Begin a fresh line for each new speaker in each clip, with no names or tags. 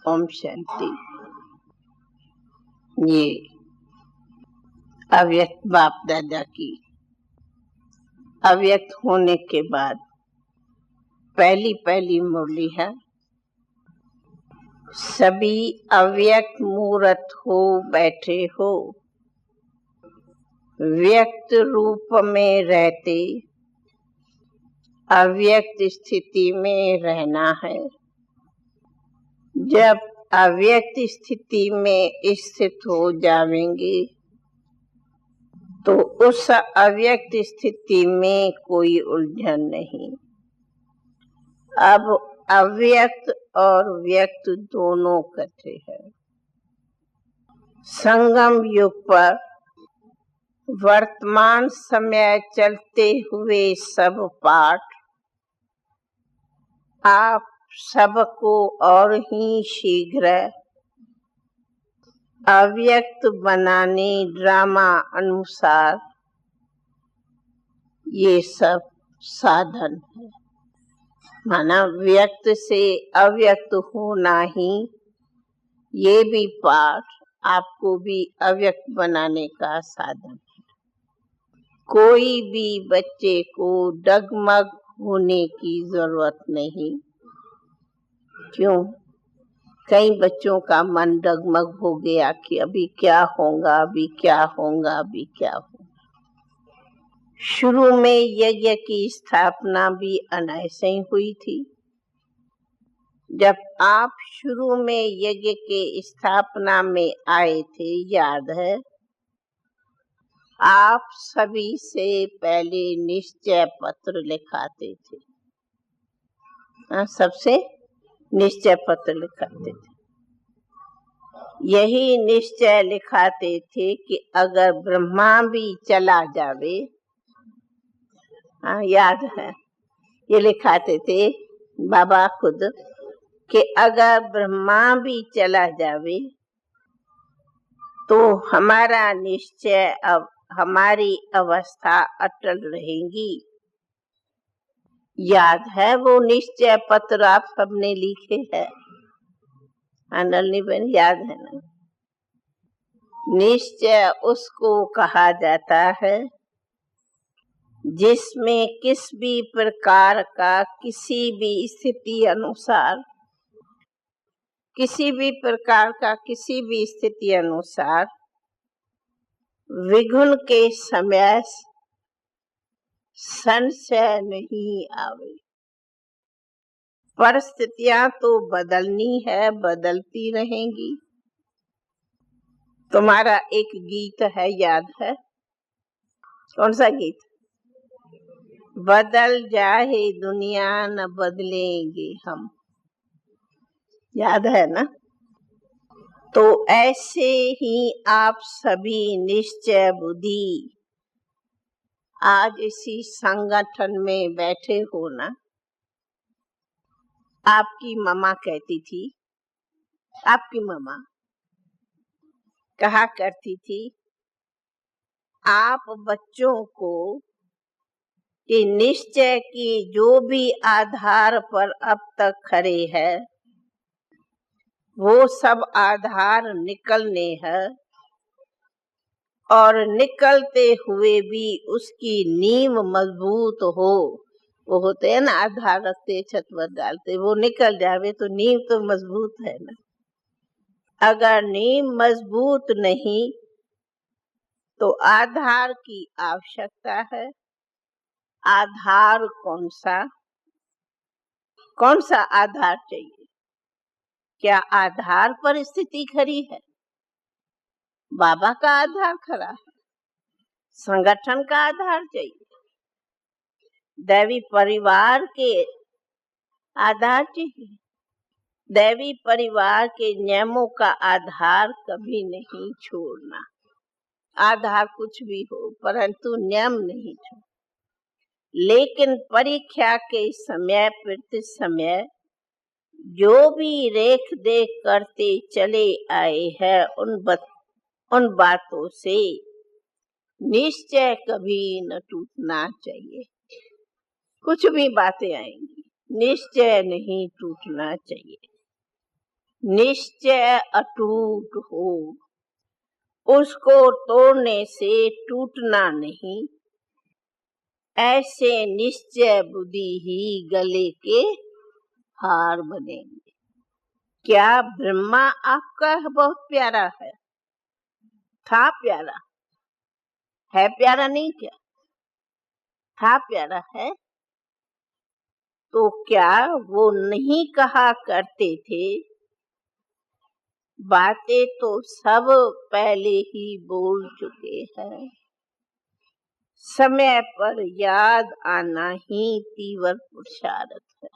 ओम शांति। ये अव्यक्त बाप दादा की अव्यक्त होने के बाद पहली मुरली है। सभी अव्यक्त मूर्त हो बैठे हो, व्यक्त रूप में रहते अव्यक्त स्थिति में रहना है। जब अव्यक्त स्थिति में स्थित हो जाएंगे तो उस अव्यक्त स्थिति में कोई उलझन नहीं। अब अव्यक्त और व्यक्त दोनों इकट्ठे हैं। संगम युग पर वर्तमान समय चलते हुए सब पाठ आप सबको और ही शीघ्र अव्यक्त बनाने ड्रामा अनुसार ये सब साधन है। माना व्यक्त से अव्यक्त होना ही ये भी पाठ आपको भी अव्यक्त बनाने का साधन है। कोई भी बच्चे को डगमग होने की जरूरत नहीं। क्यों? कई बच्चों का मन डगमग हो गया कि अभी क्या होगा, अभी क्या होगा, अभी क्या होगा। शुरू में यज्ञ की स्थापना भी अनायासे ही हुई थी। जब आप शुरू में यज्ञ के स्थापना में आए थे, याद है, आप सभी से पहले निश्चय पत्र लिखाते थे। सबसे निश्चय पत्र लिखाते थे। यही निश्चय लिखाते थे कि अगर ब्रह्मा भी चला जावे, याद है, ये लिखाते थे बाबा खुद कि अगर ब्रह्मा भी चला जावे तो हमारा निश्चय अब हमारी अवस्था अटल रहेगी। याद है वो निश्चय पत्र आप सबने लिखे हैं? नलनी बहन याद है ना? निश्चय उसको कहा जाता है जिसमें किस भी प्रकार का किसी भी स्थिति अनुसार विघ्न के समय संशय नहीं आवे। परिस्थितियां तो बदलनी है, बदलती रहेंगी। तुम्हारा एक गीत है, याद है? कौन सा गीत? बदल जाए दुनिया न बदलेंगे हम, याद है ना? तो ऐसे ही आप सभी निश्चय बुद्धि आज इसी संगठन में बैठे हो ना। आपकी मम्मा कहती थी, आपकी मम्मा कहा करती थी, आप बच्चों को कि निश्चय की जो भी आधार पर अब तक खड़े हैं वो सब आधार निकलने हैं और निकलते हुए भी उसकी नींव मजबूत हो। वो होते हैं ना, आधार रखते छत पर डालते, वो निकल जावे तो नींव तो मजबूत है ना। अगर नींव मजबूत नहीं तो आधार की आवश्यकता है। आधार कौन सा आधार चाहिए? क्या आधार पर स्थिति खड़ी है? बाबा का आधार खड़ा है। संगठन का आधार चाहिए। दैवी परिवार के आधार चाहिए। दैवी परिवार के नियमों का आधार कभी नहीं छोड़ना। आधार कुछ भी हो परंतु नियम नहीं छोड़। लेकिन परीक्षा के समय प्रति समय जो भी रेख देख करते चले आए हैं उन बातों से निश्चय कभी न टूटना चाहिए। कुछ भी बातें आएंगी, निश्चय नहीं टूटना चाहिए। निश्चय अटूट हो, उसको तोड़ने से टूटना नहीं। ऐसे निश्चय बुद्धि ही गले के हार बनेंगे। क्या ब्रह्मा आपका बहुत प्यारा है? था प्यारा? है प्यारा नहीं क्या? था प्यारा है? तो क्या वो नहीं कहा करते थे? बातें तो सब पहले ही बोल चुके हैं। समय पर याद आना ही तीव्र पुरुषार्थ है।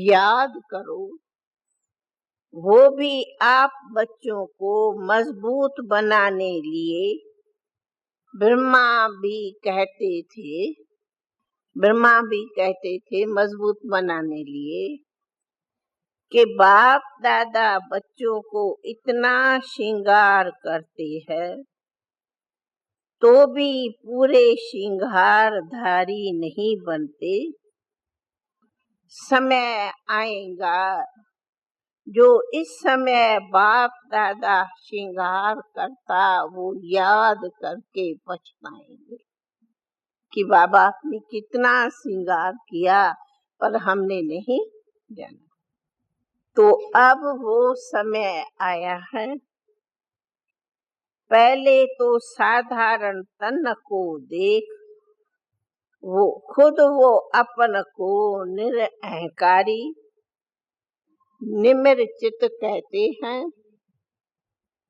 याद करो। वो भी आप बच्चों को मजबूत बनाने लिए ब्रह्मा भी कहते थे, मजबूत बनाने लिए कि बाप दादा बच्चों को इतना श्रृंगार करते हैं तो भी पूरे श्रृंगारधारी नहीं बनते। समय आएगा जो इस समय बाप दादा श्रृंगार करता वो याद करके पछताएंगे कि बाबा आपने कितना श्रृंगार किया पर हमने नहीं जाना। तो अब वो समय आया है। पहले तो साधारण तन को देख, वो खुद वो अपन को निरअहकारी निम्रचित कहते हैं।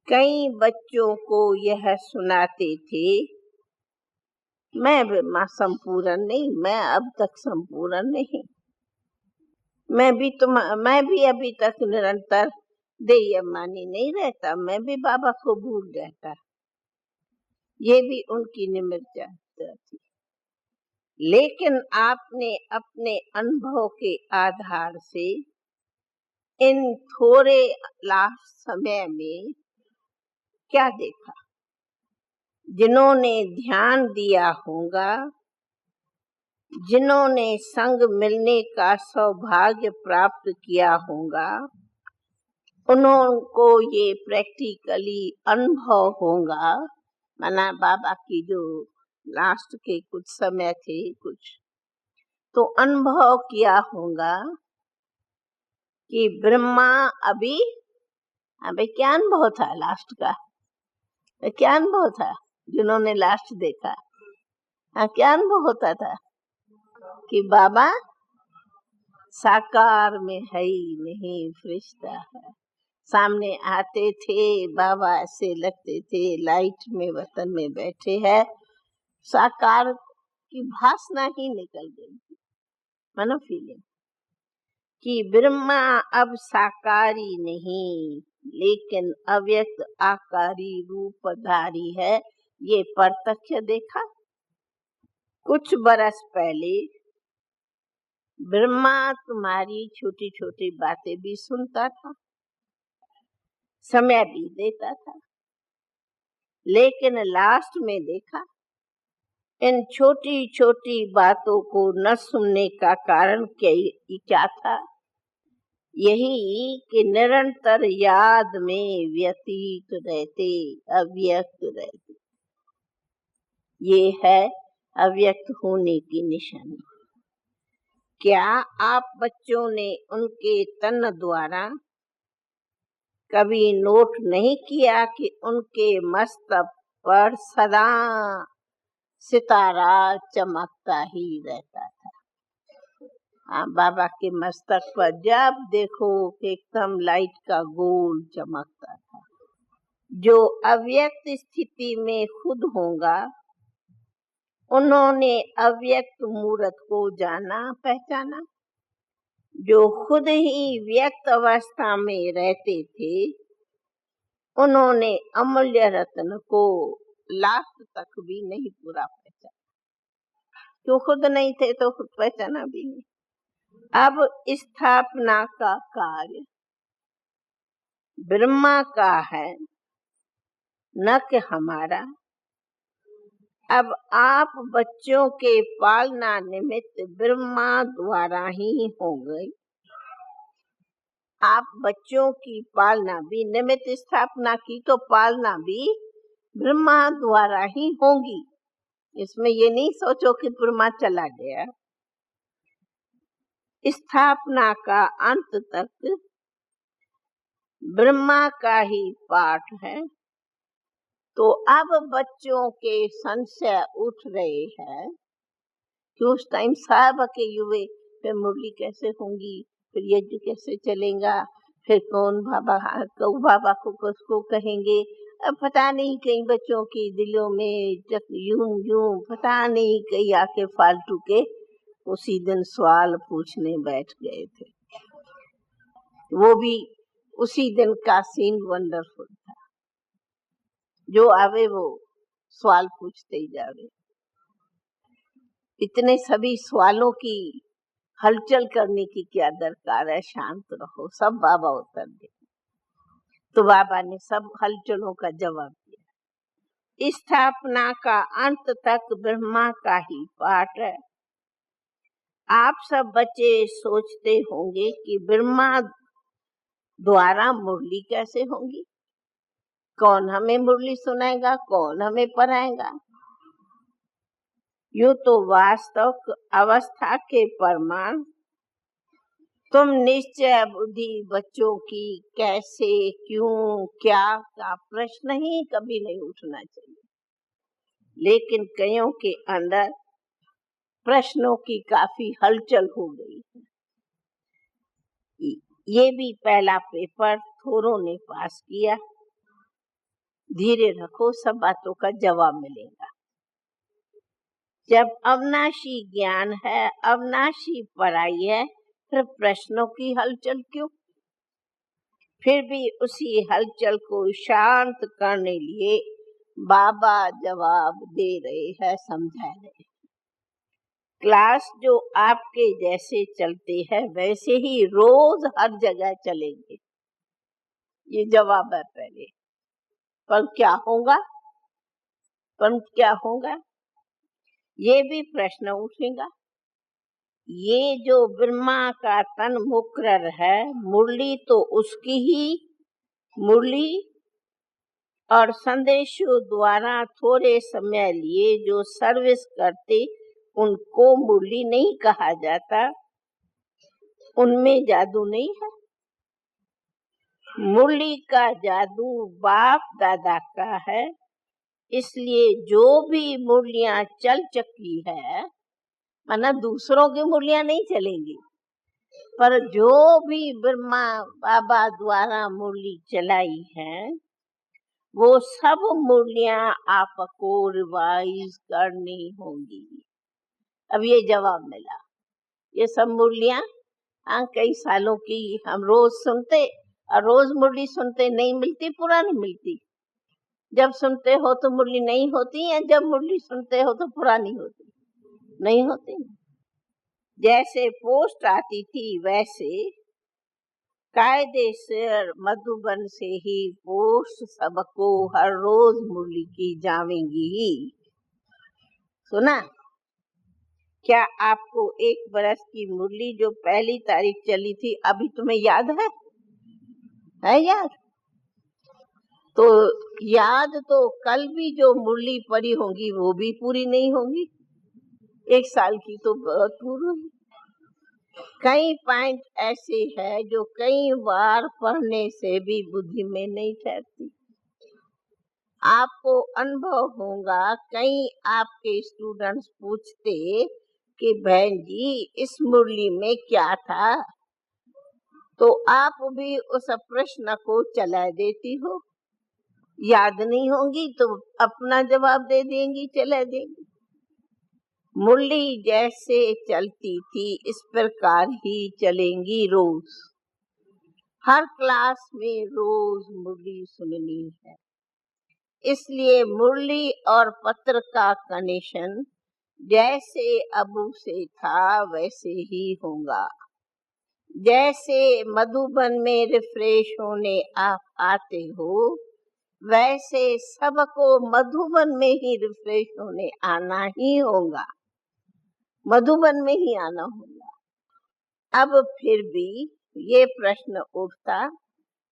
कई बच्चों को यह सुनाते थे, मैं ब्रह्मा संपूर्ण नहीं, मैं अब तक संपूर्ण नहीं, मैं भी अभी तक निरंतर देयमानी नहीं रहता, मैं भी बाबा को भूल जाता। ये भी उनकी निम्रता थी। लेकिन आपने अपने अनुभव के आधार से इन थोड़े लास्ट समय में क्या देखा? जिन्होंने ध्यान दिया होगा, जिन्होंने संग मिलने का सौभाग्य प्राप्त किया होगा, उनको ये प्रैक्टिकली अनुभव होगा। माना बाबा की जो लास्ट के कुछ समय थे, कुछ तो अनुभव किया होगा कि ब्रह्मा अभी क्या अनुभव था लास्ट का? क्या अनुभव था जिन्होंने लास्ट देखा? क्या अनुभव होता था कि बाबा साकार में है ही नहीं, फरिश्ता है। सामने आते थे बाबा, ऐसे लगते थे लाइट में वतन में बैठे हैं, साकार की भासना ही निकल गई। मानो फीलिंग कि ब्रह्मा अब साकारी नहीं लेकिन अव्यक्त आकारी रूपधारी है। ये प्रत्यक्ष देखा। कुछ बरस पहले ब्रह्मा तुम्हारी छोटी छोटी बातें भी सुनता था, समय भी देता था, लेकिन लास्ट में देखा इन छोटी छोटी बातों को न सुनने का कारण क्या था? यही कि निरंतर याद में व्यतीत रहते, अव्यक्त रहते। ये है अव्यक्त होने की निशानी। क्या आप बच्चों ने उनके तन द्वारा कभी नोट नहीं किया कि उनके मस्तक पर सदा सितारा चमकता ही रहता था? बाबा के मस्तक पर जब देखो एकदम लाइट का गोल चमकता था। जो अव्यक्त स्थिति में खुद होगा, उन्होंने अव्यक्त मूर्त को जाना पहचाना। जो खुद ही व्यक्त अवस्था में रहते थे, उन्होंने अमूल्य रत्न को लास्ट तक भी नहीं पूरा पहचाना। जो खुद नहीं थे तो खुद पहचाना भी नहीं। अब स्थापना का कार्य ब्रह्मा का है, न कि हमारा। अब आप बच्चों के पालना निमित्त ब्रह्मा द्वारा ही हो गई। आप बच्चों की पालना भी, निमित्त स्थापना की तो पालना भी ब्रह्मा द्वारा ही होगी। इसमें ये नहीं सोचो कि ब्रह्मा चला गया। स्थापना का अंत तक ब्रह्मा का ही पाठ है। तो अब बच्चों के संशय उठ रहे हैं कि उस टाइम साहब के युवे फिर मुरली कैसे होंगी, फिर यज्ञ कैसे चलेगा, फिर कौन बाबा बाबा को किसको कहेंगे। अब पता नहीं कई बच्चों के दिलों में यूं यूं पता नहीं कई आके फालतू के उसी दिन सवाल पूछने बैठ गए थे। वो भी उसी दिन का सीन वंडरफुल था। जो आवे वो सवाल पूछते ही जावे। इतने सभी सवालों की हलचल करने की क्या दरकार है, शांत रहो, सब बाबा उत्तर दे। तो बाबा ने सब हलचलों का जवाब दिया। स्थापना का अंत तक ब्रह्मा का ही पाठ है। आप सब बच्चे सोचते होंगे कि ब्रह्मा द्वारा मुरली कैसे होगी, कौन हमें मुरली सुनाएगा, कौन हमें पढ़ाएगा। यूं तो वास्तव अवस्था के प्रमाण तुम निश्चय बुद्धि बच्चों की कैसे, क्यों, क्या का प्रश्न ही कभी नहीं उठना चाहिए। लेकिन कईयों के अंदर प्रश्नों की काफी हलचल हो गई है। ये भी पहला पेपर थोरों ने पास किया। धीरे रखो, सब बातों का जवाब मिलेगा। जब अविनाशी ज्ञान है, अविनाशी पढ़ाई है, फिर प्रश्नों की हलचल क्यों? फिर भी उसी हलचल को शांत करने लिए बाबा जवाब दे रहे हैं, समझा रहे। क्लास जो आपके जैसे चलते हैं वैसे ही रोज हर जगह चलेंगे, ये जवाब है पहले। पर क्या होगा, पर क्या होगा, ये भी प्रश्न उठेगा। ये जो ब्रह्मा का तन मुकर्रर है, मुरली तो उसकी ही मुरली और संदेशों द्वारा थोड़े समय लिए जो सर्विस करते उनको मुरली नहीं कहा जाता। उनमें जादू नहीं है। मुरली का जादू बाप दादा का है। इसलिए जो भी मुरलियां चल चुकी है, माना दूसरों की मुरलियां नहीं चलेंगी, पर जो भी ब्रह्मा बाबा द्वारा मुरली चलाई है, वो सब मुरलियां आपको रिवाइज करनी होंगी। अब ये जवाब मिला। ये सब मुरलियां कई सालों की हम रोज सुनते, और रोज मुरली सुनते नहीं मिलती, पुरानी मिलती। जब सुनते हो तो मुरली नहीं होती, या जब मुरली सुनते हो तो पुरानी होती नहीं होती। जैसे पोस्ट आती थी वैसे कायदे से मधुबन से ही पोस्ट सबको हर रोज मुरली की जावेंगी ही। सुना? क्या आपको 1 बरस की मुरली जो पहली तारीख चली थी अभी तुम्हें याद है? है याद? तो याद तो कल भी जो मुरली पड़ी होगी वो भी पूरी नहीं होगी। 1 साल की तो बहुत पूरी। कई पॉइंट ऐसे हैं जो कई बार पढ़ने से भी बुद्धि में नहीं ठहरती। आपको अनुभव होगा, कई आपके स्टूडेंट्स पूछते कि बहन जी इस मुरली में क्या था, तो आप भी उस प्रश्न को चला देती हो। याद नहीं होंगी तो अपना जवाब दे देंगी, चला देंगी। मुरली जैसे चलती थी इस प्रकार ही चलेंगी रोज। हर क्लास में रोज मुरली सुननी है। इसलिए मुरली और पत्र का कनेक्शन जैसे अबू से था वैसे ही होगा। जैसे मधुबन में रिफ्रेश होने आप आते हो, वैसे सबको मधुबन में ही रिफ्रेश होने आना ही होगा, मधुबन में ही आना होगा। अब फिर भी ये प्रश्न उठता,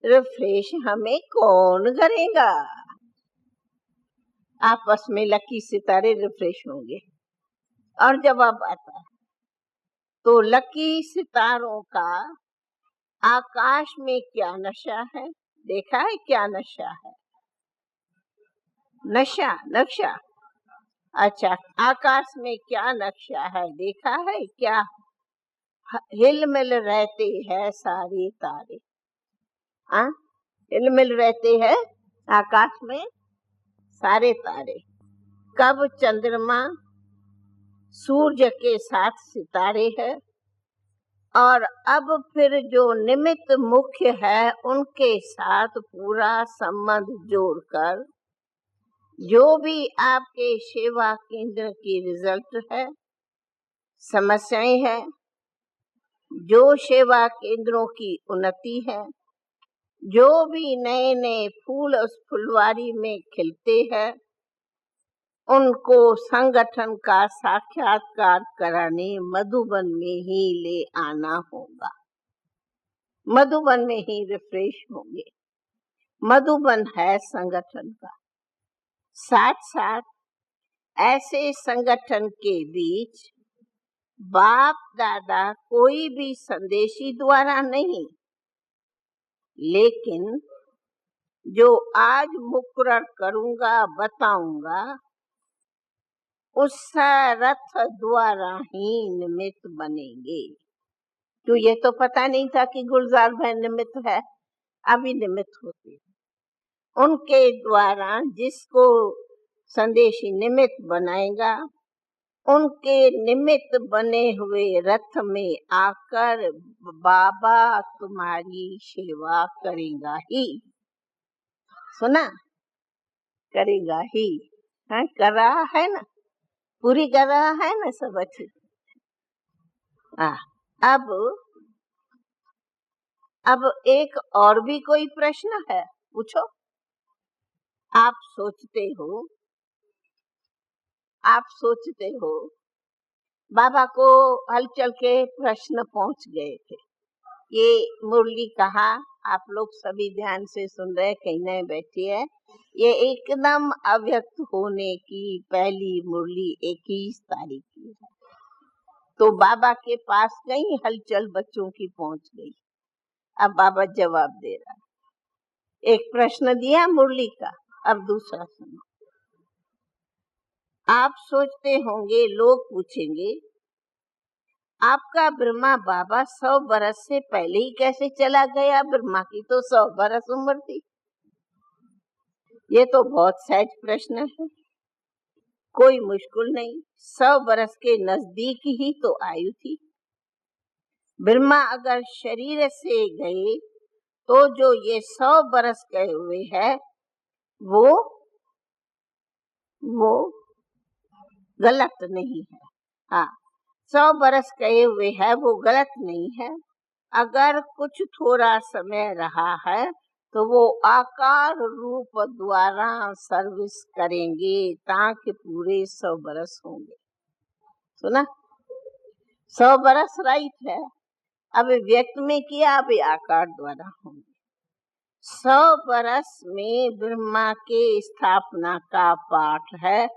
रिफ्रेश हमें कौन करेगा? आपस में लकी सितारे रिफ्रेश होंगे। और जवाब आता है तो लकी सितारों का आकाश में क्या नशा है? देखा है क्या नशा है? नक्शा। अच्छा, आकाश में क्या नक्शा है देखा है क्या? हिलमिल रहते हैं सारे तारे। हाँ, हिलमिल रहते हैं आकाश में सारे तारे। कब चंद्रमा सूर्य के साथ सितारे है, और अब फिर जो निमित्त मुख्य है उनके साथ पूरा संबंध जोड़कर जो भी आपके सेवा केंद्र की रिजल्ट है, समस्याएं है, जो सेवा केंद्रों की उन्नति है, जो भी नए नए फूल उस फुलवारी में खिलते हैं, उनको संगठन का साक्षात्कार कराने मधुबन में ही ले आना होगा। मधुबन में ही रिफ्रेश होंगे। मधुबन है संगठन का। साथ साथ ऐसे संगठन के बीच बाप दादा कोई भी संदेशी द्वारा नहीं, लेकिन जो आज मुकर्रर करूंगा बताऊंगा उस रथ द्वारा ही निमित्त बनेंगे। तो ये तो पता नहीं था कि गुलजार भाई निमित्त है, अभी निमित्त होते। उनके द्वारा जिसको संदेशी निमित्त बनाएगा, उनके निमित्त बने हुए रथ में आकर बाबा तुम्हारी सेवा करेगा ही। सुना? करेगा ही। हाँ, कर रहा है ना, पूरी कर रहा है ना सब अच्छी। अब एक और भी कोई प्रश्न है, पूछो। आप सोचते हो बाबा को हलचल के प्रश्न पहुंच गए थे। ये मुरली कहा, आप लोग सभी ध्यान से सुन रहे, कहीं नहीं बैठी है। ये एकदम अव्यक्त होने की पहली मुरली 21 तारीख की है। तो बाबा के पास गई, हलचल बच्चों की पहुंच गई। अब बाबा जवाब दे रहा है। एक प्रश्न दिया मुरली का, अब दूसरा सुनो। आप सोचते होंगे, लोग पूछेंगे, आपका ब्रह्मा बाबा 100 बरस से पहले ही कैसे चला गया? ब्रह्मा की तो 100 बरस उम्र थी। ये तो बहुत सहज प्रश्न है, कोई मुश्किल नहीं। 100 बरस के नजदीक ही तो आयु थी। ब्रह्मा अगर शरीर से गए तो जो ये 100 बरस गए हुए है वो गलत नहीं है। हाँ, 100 बरस गए हुए है वो गलत नहीं है। अगर कुछ थोड़ा समय रहा है तो वो आकार रूप द्वारा सर्विस करेंगे ताकि पूरे 100 बरस होंगे। सुना? 100 बरस राइट है, अब व्यक्त में किया, अब आकार द्वारा होंगे। 100 बरस में ब्रह्मा के स्थापना का पाठ है,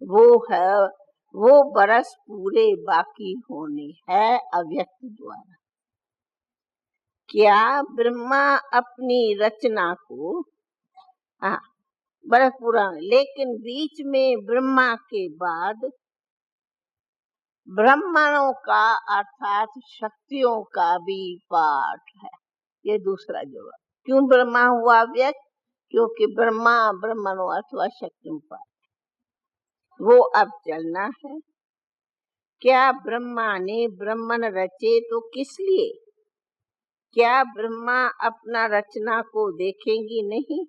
वो बरस पूरे बाकी होने हैं अव्यक्त द्वारा। क्या ब्रह्मा अपनी रचना को बरस पूरा, लेकिन बीच में ब्रह्मा के बाद ब्रह्मांडों का अर्थात शक्तियों का भी पाठ है। ये दूसरा जवाब। क्यों ब्रह्मा हुआ व्यक्त? क्योंकि ब्रह्मा ब्रह्मणों अथवा शक्तियों का वो अब चलना है। क्या ब्रह्मा ने ब्रह्मन रचे तो किस लिए? क्या ब्रह्मा अपना रचना को देखेंगी नहीं?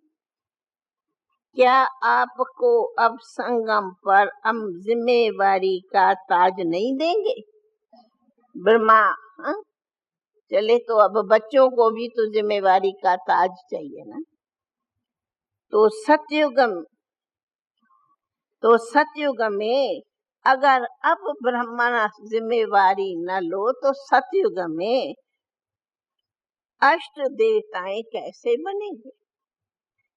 क्या आपको अब संगम पर हम जिम्मेवारी का ताज नहीं देंगे? ब्रह्मा चले तो अब बच्चों को भी तो जिम्मेवारी का ताज चाहिए ना। तो सतयुग में अगर अब ब्रह्मा जिम्मेवारी न लो तो सतयुग में अष्ट देवताएं कैसे बनेंगे?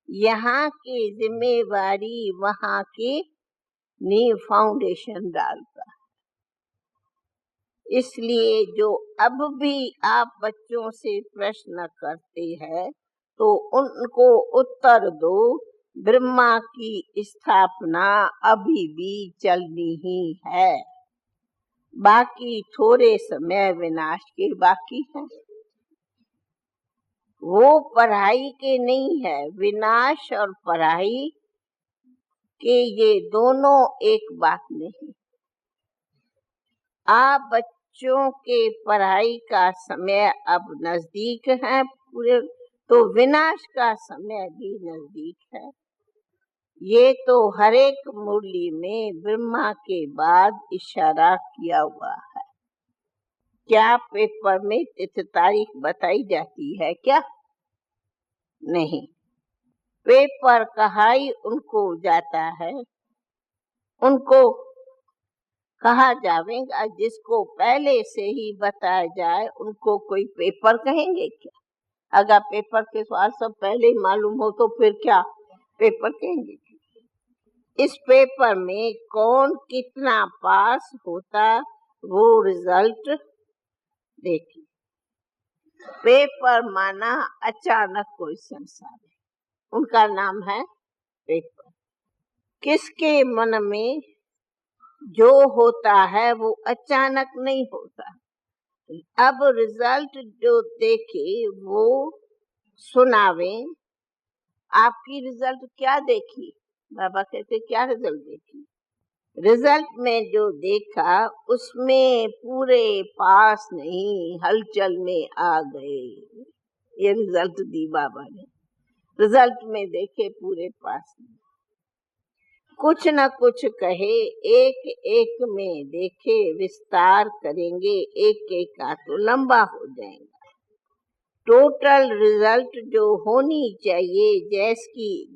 यहाँ की जिम्मेवारी वहाँ की नींव फाउंडेशन डालता। इसलिए जो अब भी आप बच्चों से प्रश्न करते हैं तो उनको उत्तर दो, ब्रह्मा की स्थापना अभी भी चलनी ही है, बाकी थोड़े समय विनाश के बाकी है। वो पढ़ाई के नहीं है, विनाश और पढ़ाई के ये दोनों एक बात नहीं। आप बच्चों के पढ़ाई का समय अब नजदीक है पूरे, तो विनाश का समय भी नजदीक है। ये तो हर एक मुरली में ब्रह्मा के बाद इशारा किया हुआ है। क्या पेपर में तिथि तारीख बताई जाती है क्या? नहीं, पेपर कहा ही उनको जाता है, उनको कहा जाएगा जिसको पहले से ही बताया जाए, उनको कोई पेपर कहेंगे क्या? अगर पेपर के सवाल सब पहले ही मालूम हो तो फिर क्या पेपर कहेंगे? इस पेपर में कौन कितना पास होता वो रिजल्ट देखिए। पेपर माना अचानक कोई संसार है, उनका नाम है पेपर। किसके मन में जो होता है वो अचानक नहीं होता। अब रिजल्ट जो देखे वो सुनावे। आपकी रिजल्ट क्या देखी? बाबा कहते क्या रिजल्ट देखी? रिजल्ट में जो देखा उसमें पूरे पास नहीं, हलचल में आ गए। ये रिजल्ट दी बाबा ने। रिजल्ट में देखे पूरे पास नहीं, कुछ न कुछ कहे, एक एक में देखे विस्तार करेंगे, एक एक का तो लंबा हो जाएगा। टोटल रिजल्ट जो होनी चाहिए,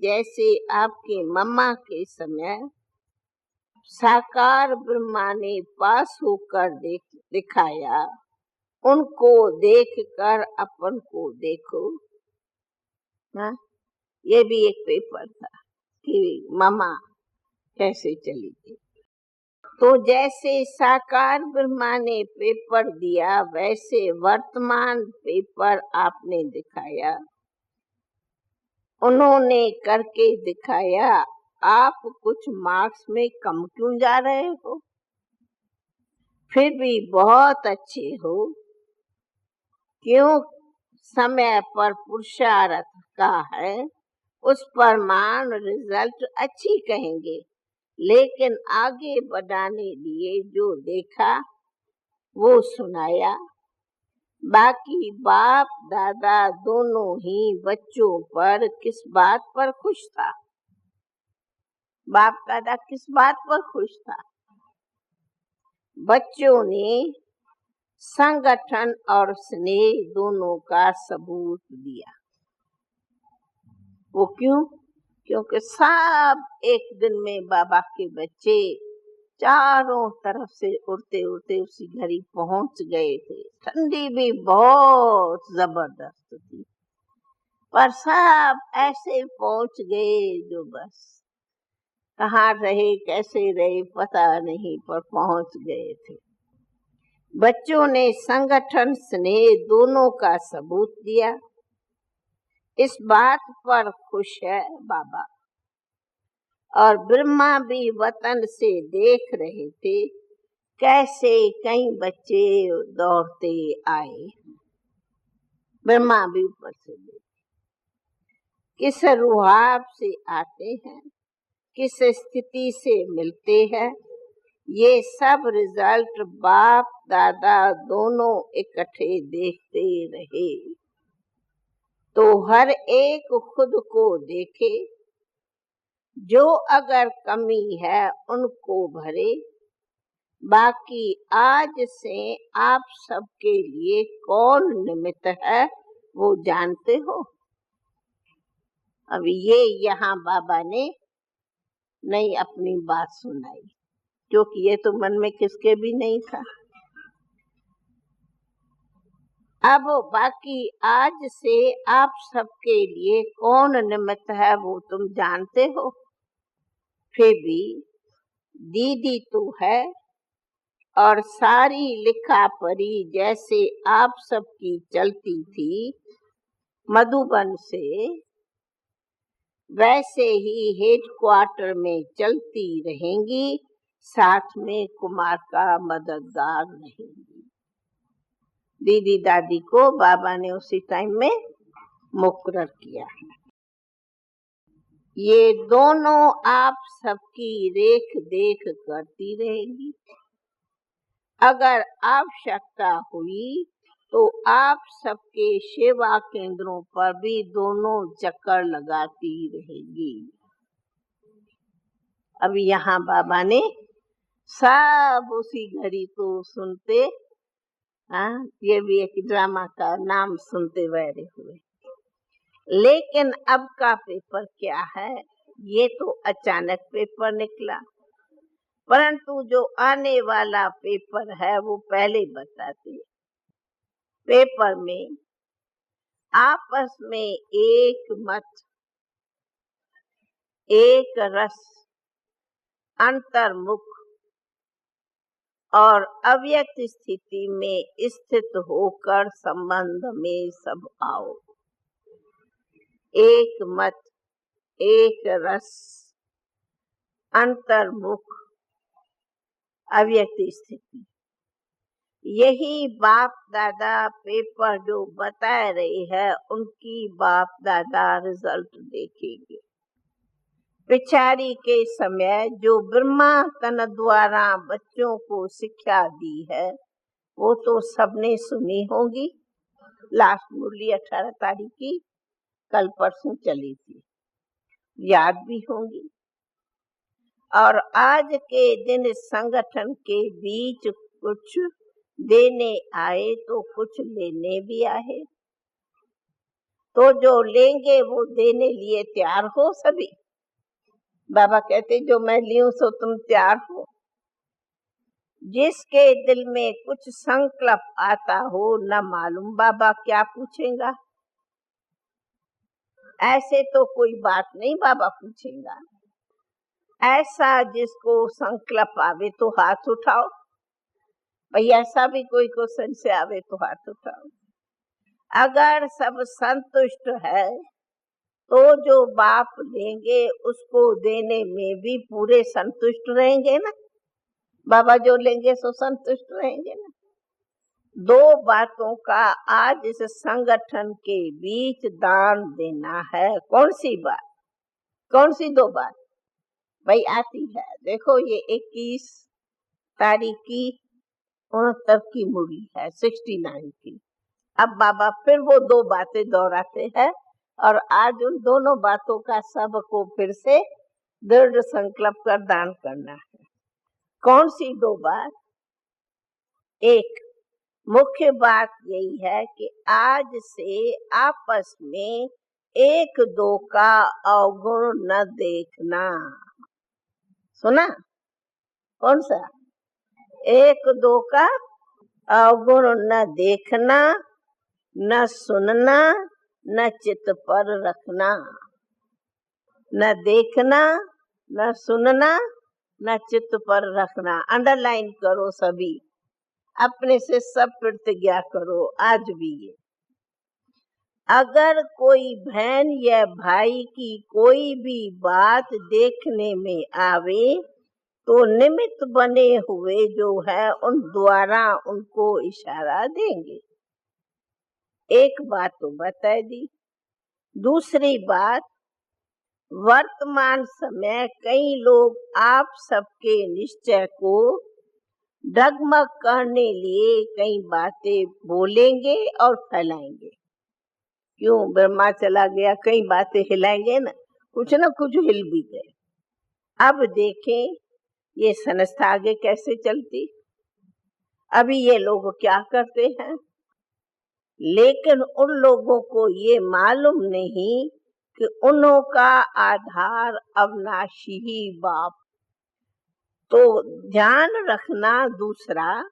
जैसे आपके मम्मा के समय साकार ब्रह्मा ने पास होकर दिखाया, उनको देखकर अपन को देखो। हाँ, ये भी एक पेपर था कि मम्मा कैसे चली गई। तो जैसे साकार ब्रह्मा ने पेपर दिया, वैसे वर्तमान पेपर आपने दिखाया, उन्होंने करके दिखाया। आप कुछ मार्क्स में कम क्यों जा रहे हो? फिर भी बहुत अच्छे हो। क्यों? समय पर पुरुषार्थ का है, उस पर मान रिजल्ट अच्छी कहेंगे, लेकिन आगे बढ़ाने लिए जो देखा वो सुनाया। बाकी बाप दादा दोनों ही बच्चों पर किस बात पर खुश था? बाप दादा किस बात पर खुश था? बच्चों ने संगठन और स्नेह दोनों का सबूत दिया। वो क्यों? क्योंकि सब एक दिन में बाबा के बच्चे चारों तरफ से उड़ते उड़ते उसी घड़ी पहुंच गए थे। ठंडी भी बहुत जबरदस्त थी, पर सब ऐसे पहुंच गए जो बस कहाँ रहे कैसे रहे पता नहीं, पर पहुंच गए थे। बच्चों ने संगठन स्नेह दोनों का सबूत दिया। इस बात पर खुश है बाबा। और ब्रह्मा भी वतन से देख रहे थे कैसे कई बच्चे दौड़ते आए। ब्रह्मा भी ऊपर से देख किस रुहाब से आते हैं, किस स्थिति से मिलते हैं। ये सब रिजल्ट बाप दादा दोनों इकट्ठे देखते रहे। तो हर एक खुद को देखे, जो अगर कमी है उनको भरे। बाकी आज से आप सबके लिए कौन निमित्त है वो जानते हो। अब ये यहाँ बाबा ने नई अपनी बात सुनाई, क्योंकि ये तो मन में किसके भी नहीं था। अब बाकी आज से आप सबके लिए कौन निमित्त है वो तुम जानते हो। फिर भी दीदी तो है और सारी लिखा पढ़ी जैसे आप सबकी चलती थी मधुबन से, वैसे ही हेडक्वार्टर में चलती रहेंगी, साथ में कुमार का मददगार रहेंगी। दीदी दादी को बाबा ने उसी टाइम में मुकर्रर किया। ये दोनों आप सबकी रेख देख करती रहेगी। अगर आवश्यकता हुई तो आप सबके सेवा केंद्रों पर भी दोनों चक्कर लगाती रहेगी। अब यहाँ बाबा ने सब उसी घड़ी को सुनते, ये भी एक ड्रामा का नाम सुनते बैठे हुए। लेकिन अब का पेपर क्या है, ये तो अचानक पेपर निकला, परंतु जो आने वाला पेपर है वो पहले बताते। पेपर में आपस में एक मत, एक रस, अंतर्मुख और अव्यक्त स्थिति में स्थित होकर संबंध में सब आओ। एक मत, एक रस, अंतर्मुख, अव्यक्त स्थिति, यही बाप दादा पेपर जो बता रहे हैं उनकी बाप दादा रिजल्ट देखेंगे। पिछाड़ी के समय जो ब्रह्मा तन द्वारा बच्चों को शिक्षा दी है वो तो सबने सुनी होगी। लास्ट मुरली 18 तारीख की कल परसों चली थी, याद भी होंगी। और आज के दिन संगठन के बीच कुछ देने आए तो कुछ लेने भी आए, तो जो लेंगे वो देने लिए तैयार हो सभी। बाबा कहते जो मैं लियूं सो तुम तैयार हो। जिसके दिल में कुछ संकल्प आता हो न मालूम बाबा क्या पूछेगा, ऐसे तो कोई बात नहीं बाबा पूछेगा। ऐसा जिसको संकल्प आवे तो हाथ उठाओ भाई, ऐसा भी कोई क्वेश्चन से आवे तो हाथ उठाओ। अगर सब संतुष्ट है तो जो बाप लेंगे उसको देने में भी पूरे संतुष्ट रहेंगे ना। बाबा जो लेंगे सो संतुष्ट रहेंगे ना। दो बातों का आज इस संगठन के बीच दान देना है। कौन सी बात, कौन सी दो बात भाई आती है। देखो ये 21 तारीख की 69 की मुरली है, 69 की। अब बाबा फिर वो दो बातें दोहराते हैं और आज उन दोनों बातों का सबको फिर से दृढ़ संकल्प कर दान करना है। कौन सी दो बात? एक मुख्य बात यही है कि आज से आपस में एक दो का अवगुण न देखना। सुना? कौन सा? एक दो का अवगुण न देखना, न सुनना, न चित्त पर रखना। न देखना, न सुनना, न चित्त पर रखना। अंडरलाइन करो सभी, अपने से सब प्रतिज्ञा करो आज भी। ये अगर कोई बहन या भाई की कोई भी बात देखने में आवे तो निमित्त बने हुए जो है उन द्वारा उनको इशारा देंगे। एक बात तो बता दी। दूसरी बात, वर्तमान समय कई लोग आप सबके निश्चय को डगमग करने लिए कई बातें बोलेंगे और फैलाएंगे। क्यों? ब्रह्मा चला गया, कई बातें हिलाएंगे ना कुछ हिल भी गए। अब देखें ये संस्था आगे कैसे चलती। अभी ये लोग क्या करते हैं, लेकिन उन लोगों को ये मालूम नहीं कि उन्हों का आधार अविनाशी ही बाप। तो ध्यान रखना। दूसरा,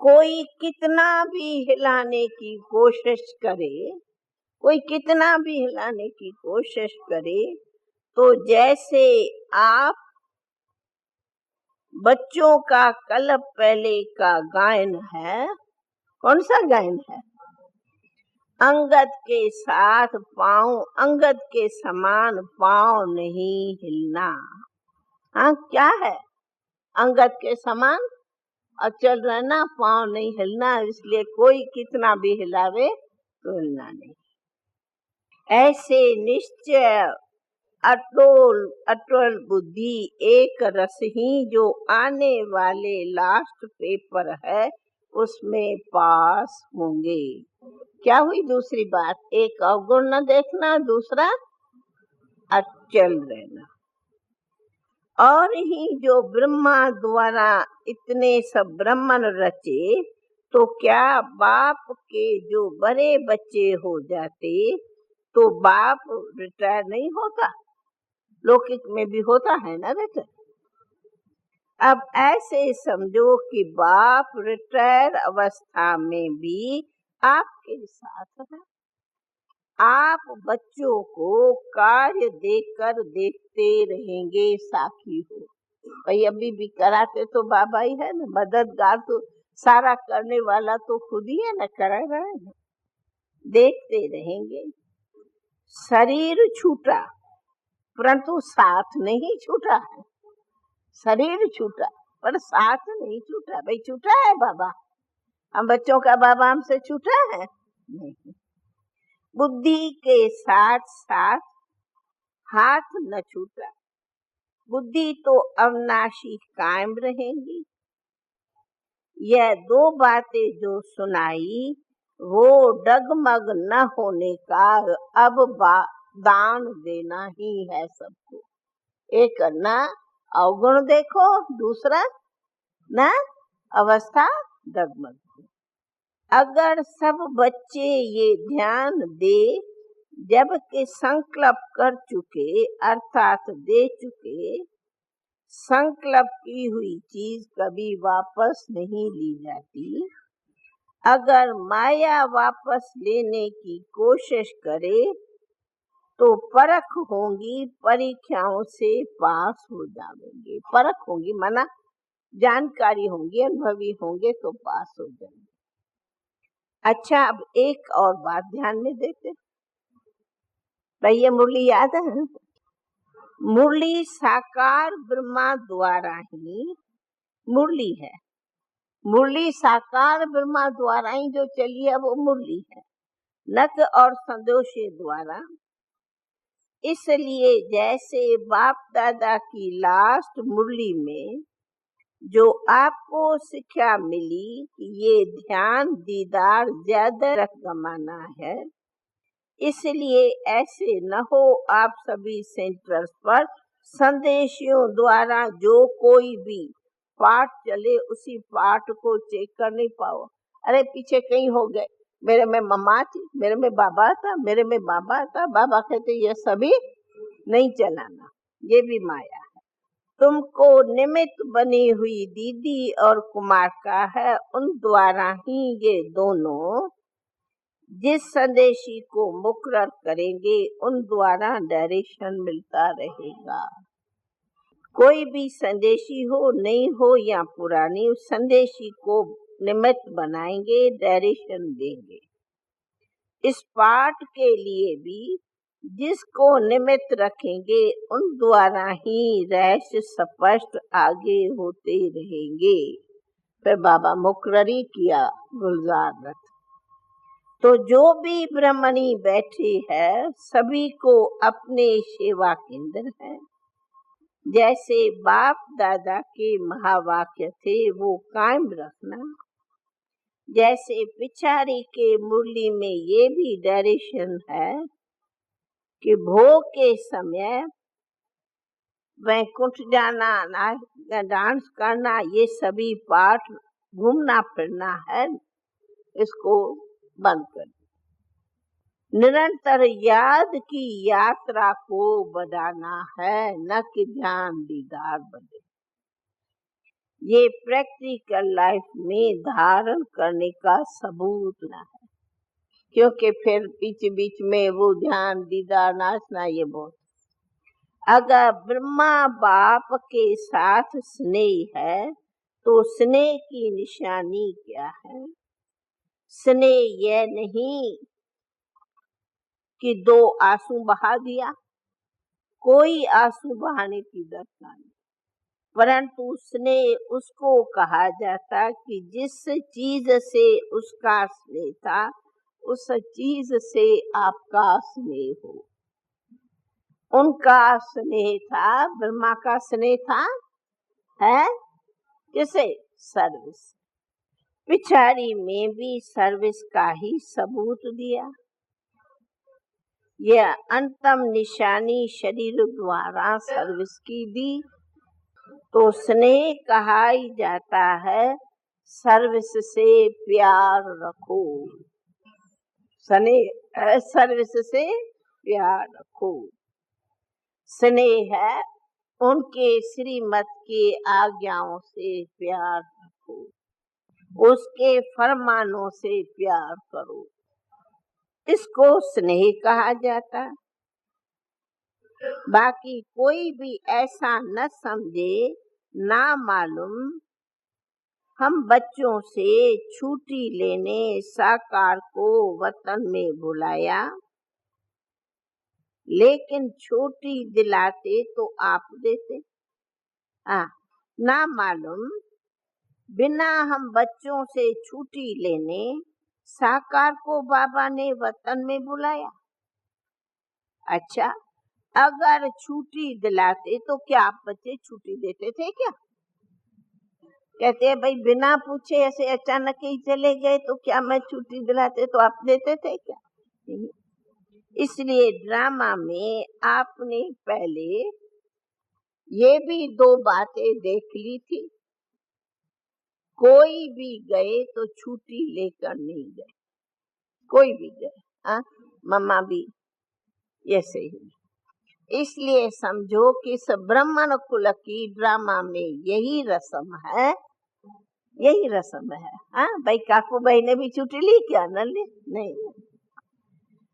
कोई कितना भी हिलाने की कोशिश करे, कोई कितना भी हिलाने की कोशिश करे, तो जैसे आप बच्चों का कल पहले का गायन है, कौन सा गायन है? अंगद के साथ पांव, अंगद के समान पांव नहीं हिलना। हाँ, क्या है? अंगद के समान अचल रहना, पांव नहीं हिलना। इसलिए कोई कितना भी हिलावे तो हिलना नहीं। ऐसे निश्चय अटोल अटल बुद्धि एक रस ही जो आने वाले लास्ट पेपर है उसमें पास होंगे। क्या हुई दूसरी बात? एक अवगुण न देखना, दूसरा अचल रहना। और ही जो ब्रह्मा द्वारा इतने सब ब्राह्मण रचे, तो क्या बाप के जो बड़े बच्चे हो जाते तो बाप रिटायर नहीं होता? लौकिक में भी होता है ना बेटा। अब ऐसे समझो कि बाप रिटायर अवस्था में भी आपके साथ है। आप बच्चों को कार्य देकर देखते रहेंगे, साखी हो भाई। अभी भी कराते तो बाबा ही है ना, मददगार तो सारा करने वाला तो खुद ही है ना, करा रहा है ना। देखते रहेंगे। शरीर छूटा परंतु साथ नहीं छूटा है। शरीर छूटा पर साथ नहीं छूटा। भाई छूटा है बाबा, हम बच्चों का बाबा हमसे छूटा है नहीं। बुद्धि के साथ साथ हाथ न छूटा। बुद्धि तो अविनाशी कायम रहेंगी। यह दो बातें जो सुनाई वो डगमग न होने का अब दान देना ही है सबको। एक ना अवगुण देखो, दूसरा ना अवस्था डगमग। अगर सब बच्चे ये ध्यान दे, जबकि संकल्प कर चुके अर्थात दे चुके, संकल्प की हुई चीज कभी वापस नहीं ली जाती। अगर माया वापस लेने की कोशिश करे तो परख होंगी, परीक्षाओं से पास हो जाएंगे। परख होंगी माना जानकारी होंगी, अनुभवी होंगे तो पास हो जाएंगे। अच्छा, अब एक और बात ध्यान में देते। भाई ये मुरली याद है? मुरली साकार ब्रह्मा द्वारा ही मुरली है। मुरली साकार ब्रह्मा द्वारा ही जो चली है वो मुरली है, नक और संदोषे द्वारा। इसलिए जैसे बाप दादा की लास्ट मुरली में जो आपको शिक्षा मिली कि ये ध्यान दीदार ज्यादा कमाना है, इसलिए ऐसे न हो आप सभी सेंटर्स पर संदेशियों द्वारा जो कोई भी पाठ चले उसी पाठ को चेक कर नहीं पाओ। अरे पीछे कहीं हो गए, मेरे में मम्मा थी, मेरे में बाबा था, मेरे में बाबा था। बाबा कहते ये सभी नहीं चलाना, ये भी माया है। तुमको निमित्त बनी हुई दीदी और कुमार का है, उन द्वारा ही ये दोनों जिस संदेशी को मुकर्रर करेंगे उन द्वारा डायरेक्शन मिलता रहेगा। कोई भी संदेशी हो, नहीं हो या पुरानी, उस संदेशी को निमित्त बनाएंगे, डायरेक्शन देंगे। इस पाठ के लिए भी जिसको निमित्त रखेंगे उन द्वारा ही रहस्य स्पष्ट आगे होते रहेंगे। फिर बाबा मुकर्ररी किया गुलजार रथ। तो जो भी ब्रह्मणी बैठी है सभी को अपने सेवा केंद्र है। जैसे बाप दादा के महावाक्य थे वो कायम रखना, जैसे पिछाड़ी के मुरली में ये भी डायरेक्शन है कि भोग के समय वैकुंठ जाना, डांस करना, ये सभी पाठ घूमना फिरना है, इसको बंद कर। निरंतर याद की यात्रा को बढ़ाना है, न कि ध्यान दीदार बढ़े। ये प्रैक्टिकल लाइफ में धारण करने का सबूत ना है, क्योंकि फिर बीच बीच में वो ध्यान दीदार नाचना ये बहुत। अगर ब्रह्मा बाप के साथ स्नेह है तो स्नेह की निशानी क्या है? स्नेह यह नहीं कि 2 आंसू बहा दिया, कोई आंसू बहाने की दरकार नहीं, परंतु स्नेह उसको कहा जाता कि जिस चीज से उसका स्नेह था उस चीज से आपका स्नेह हो। उनका स्नेह था, ब्रह्मा का स्नेह था, है किसे? सर्विस। पिछाड़ी में भी सर्विस का ही सबूत दिया। यह अंतम निशानी शरीर द्वारा सर्विस की दी तो स्नेह कहा ही जाता है। सर्विस से प्यार रखो, स्नेह सर्विस से प्यार रखो। स्नेह है उनके श्रीमत की आज्ञाओं से प्यार रखो, उसके फरमानों से प्यार करो, इसको स्नेह कहा जाता। बाकी कोई भी ऐसा न समझे, ना मालूम हम बच्चों से छुट्टी लेने साकार को वतन में बुलाया, लेकिन छुट्टी दिलाते तो आप देते। ना मालूम बिना हम बच्चों से छुट्टी लेने साकार को बाबा ने वतन में बुलाया। अच्छा, अगर छुट्टी दिलाते तो क्या आप बच्चे छुट्टी देते थे क्या? कहते हैं भाई बिना पूछे ऐसे अचानक ही चले गए तो क्या मैं छुट्टी दिलाते तो आप देते थे क्या? नहीं। इसलिए ड्रामा में आपने पहले ये भी 2 बातें देख ली थी। कोई भी गए तो छुट्टी लेकर नहीं गए, कोई भी गए, मम्मा भी ऐसे ही। इसलिए समझो कि इस ब्राह्मण कुल की ड्रामा में यही रस्म है, यही रस्म है। भाई काकू भाई ने भी छुट्टी ली क्या? न ली, नहीं।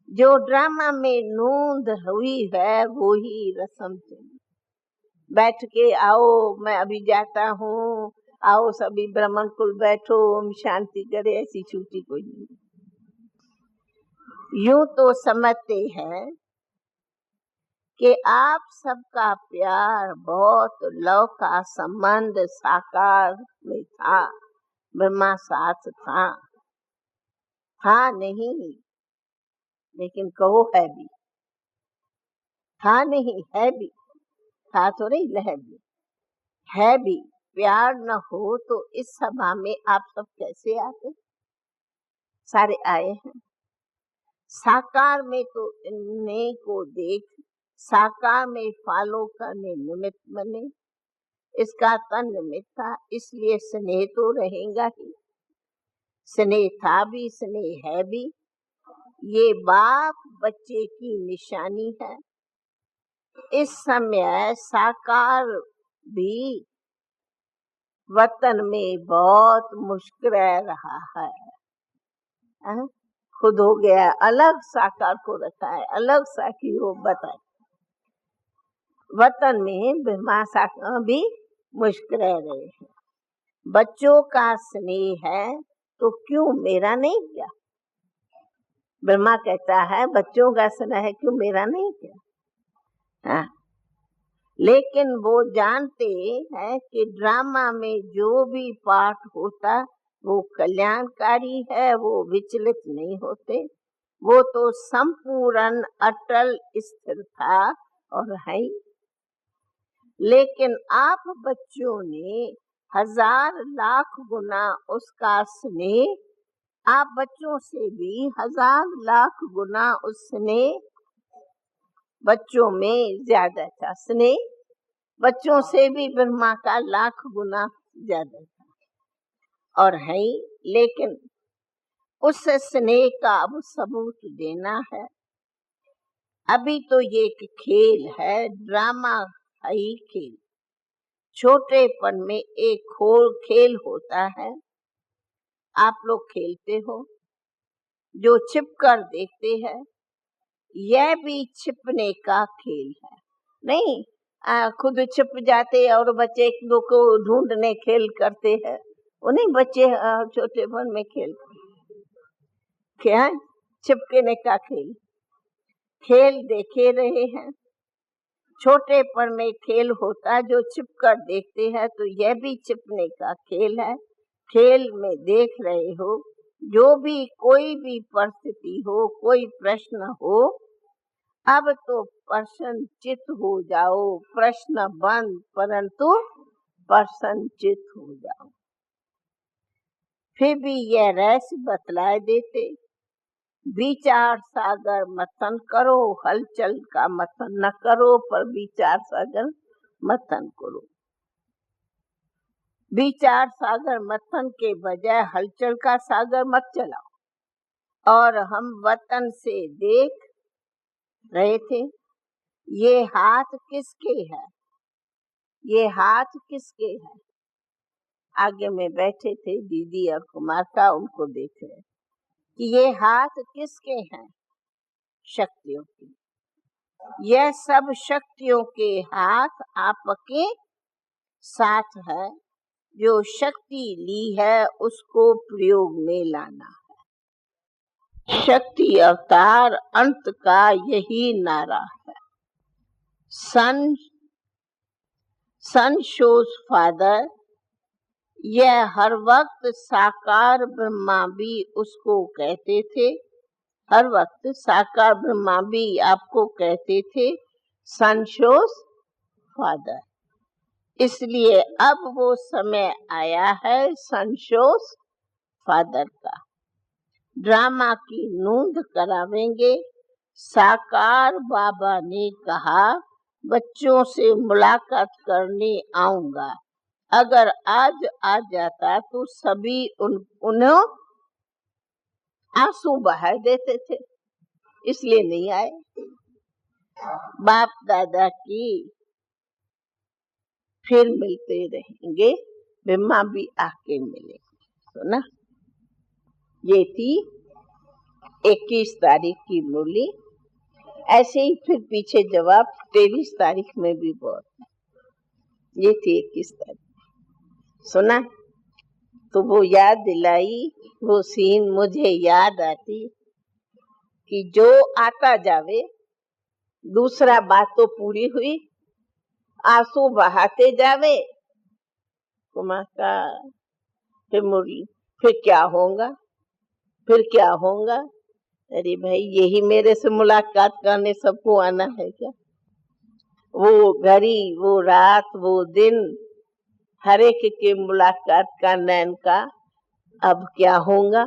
जो ड्रामा में नोंद हुई है वो ही रस्म चली। बैठ के आओ, मैं अभी जाता हूँ, आओ सभी ब्राह्मण कुल बैठो, ओम शांति करे, ऐसी छुट्टी कोई नहीं। यूं तो समझते हैं कि आप सबका प्यार बहुत लव का संबंध साकार में था, ब्रह्मा साथ था नहीं, लेकिन कहो है भी, था नहीं है भी, था तो नहीं लह भी, है भी। प्यार न हो तो इस सभा में आप सब कैसे आते? सारे आए हैं। साकार में तो इन्हें को देख साकार में फॉलो करने निमित्त बने, इसका तन निमित्त था, इसलिए स्नेह तो रहेगा ही। स्नेह था भी, स्नेह है भी। ये बाप बच्चे की निशानी है। इस समय साकार भी वतन में बहुत मुश्किल रहा है। खुद हो गया अलग, साकार को रखा है अलग, साकी हो बताए। वतन में ब्रह्मा साकार भी मुश्किल रहे हैं। बच्चों का स्नेह है तो क्यों मेरा नहीं क्या? ब्रह्मा कहता है बच्चों का स्नेह है, क्यों मेरा नहीं क्या? लेकिन वो जानते हैं कि ड्रामा में जो भी पाठ होता वो कल्याणकारी है, वो विचलित नहीं होते, वो तो संपूर्ण अटल स्थिर था और है। लेकिन आप बच्चों ने 1000 लाख गुना उसका स्नेह, आप बच्चों से भी 1000 लाख गुना उस स्नेह बच्चों में ज्यादा था। स्नेह बच्चों से भी ब्रह्मा का लाख गुना ज्यादा था और है। लेकिन उस स्नेह का अब सबूत देना है। अभी तो ये एक खेल है, ड्रामा है ही खेल। छोटेपन में एक खेल होता है, आप लोग खेलते हो, जो छिप कर देखते हैं, यह भी छिपने का खेल है। नहीं खुद छिप जाते और बच्चे एक दो को ढूंढने खेल करते हैं, उन्हीं बच्चे छोटेपन में खेल क्या है? छिपकने का खेल देखे रहे हैं। छोटेपन में खेल होता है जो छिप कर देखते हैं, तो यह भी छिपने का खेल है। खेल में देख रहे हो, जो भी कोई भी परिस्थिति हो, कोई प्रश्न हो, अब तो प्रसन्नचित हो जाओ, प्रश्न बंद, परंतु प्रसन्नचित हो जाओ। फिर भी यह रहस्य बतलाए देते, विचार सागर मथन करो, हलचल का मथन न करो, पर विचार सागर मथन करो। विचार सागर मथन के बजाय हलचल का सागर मत चलाओ। और हम वतन से देख रहे थे, ये हाथ किसके है, ये हाथ किसके है। आगे में बैठे थे दीदी और कुमार का, उनको देख रहे कि ये हाथ किसके हैं, शक्तियों के। यह सब शक्तियों के हाथ आपके साथ है, जो शक्ति ली है उसको प्रयोग में लाना है। शक्ति अवतार अंत का यही नारा है। सन शोज फादर, यह हर वक्त साकार ब्रह्मा भी उसको कहते थे, हर वक्त साकार ब्रह्मा भी आपको कहते थे सन शोज फादर। इसलिए अब वो समय आया है सन शोज फादर का। ड्रामा की नोंद करावेंगे। साकार बाबा ने कहा, बच्चों से मुलाकात करने आऊंगा। अगर आज आ जाता तो सभी उन्हें आंसू बहा देते थे, इसलिए नहीं आए। बाप दादा की फिर मिलते रहेंगे, ब्रह्मा भी आके मिलेंगे। तो ना ये थी 21 तारीख की मुरली। ऐसे ही फिर पीछे जवाब 23 तारीख में भी बहुत। ये थी 21 तारीख। सुना तो वो याद दिलाई, वो सीन मुझे याद आती कि जो आता जावे, दूसरा बात तो पूरी हुई, आंसू बहाते जावे। कुमार का फिर मुरली, फिर क्या होगा, फिर क्या होगा। अरे भाई यही मेरे से मुलाकात करने सबको आना है क्या। वो घड़ी, वो रात, वो दिन, हर एक के मुलाकात का नैन का अब क्या होगा,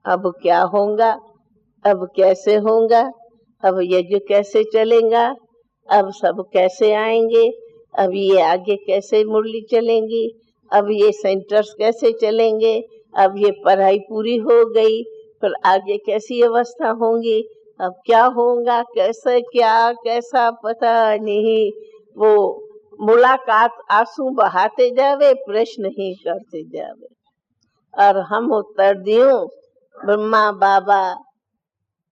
अब क्या होगा, अब कैसे होगा, अब यज्ञ कैसे चलेगा, अब सब कैसे आएंगे, अब ये आगे कैसे मुरली चलेंगी, अब ये सेंटर्स कैसे चलेंगे, अब ये पढ़ाई पूरी हो गई, फिर आगे कैसी अवस्था होंगी, अब क्या होगा, कैसे क्या कैसा पता नहीं। वो मुलाकात आंसू बहाते जावे, प्रश्न ही करते जावे। और हम उत्तर दियो, ब्रह्मा बाबा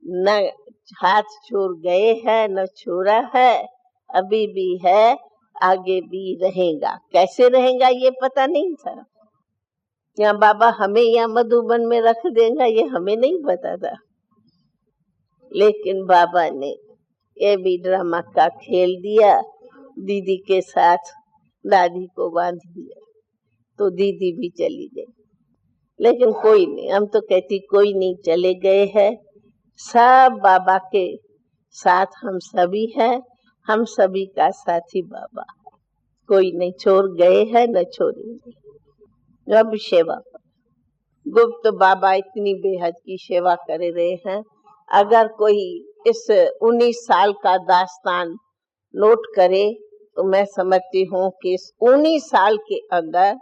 न हाथ छोड़ गए हैं, न छोड़ा है, अभी भी है, आगे भी रहेगा। कैसे रहेगा ये पता नहीं था। या बाबा हमें या मधुबन में रख देगा ये हमें नहीं पता था। लेकिन बाबा ने ये भी ड्रामा का खेल दिया, दीदी के साथ दादी को बांध दिया, तो दीदी भी चली गई। लेकिन कोई नहीं, हम तो कहती कोई नहीं, चले गए हैं, सब बाबा के साथ हम सभी हैं, हम सभी का साथी बाबा, कोई नहीं छोड़ गए हैं न छोड़ेंगे। अब सेवा गुप्त बाबा इतनी बेहद की सेवा कर रहे हैं। अगर कोई इस 19 साल का दास्तान नोट करे तो मैं समझती हूँ कि इस 19 साल के अंदर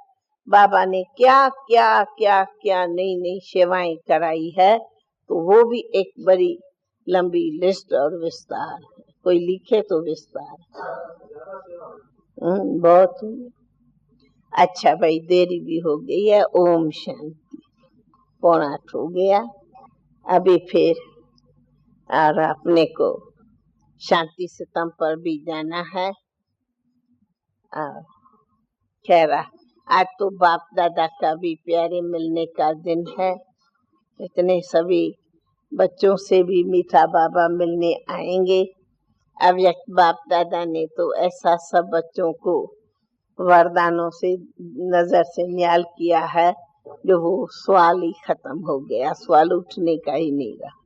बाबा ने क्या क्या क्या क्या नई नई सेवाएं कराई है, तो वो भी एक बड़ी लंबी लिस्ट और विस्तार है। कोई लिखे तो विस्तार बहुत हुई। अच्छा भाई, देरी भी हो गई है। ओम शांति। 7:45 हो गया। अभी फिर और अपने को शांति स्तंभ पर भी जाना है। और खैर, आज तो बाप दादा का भी प्यारे मिलने का दिन है। इतने सभी बच्चों से भी मीठा बाबा मिलने आएंगे। अव्यक्त बाप दादा ने तो ऐसा सब बच्चों को वरदानों से नजर से न्याल किया है जो वो सवाल ही खत्म हो गया, सवाल उठने का ही नहीं रहा।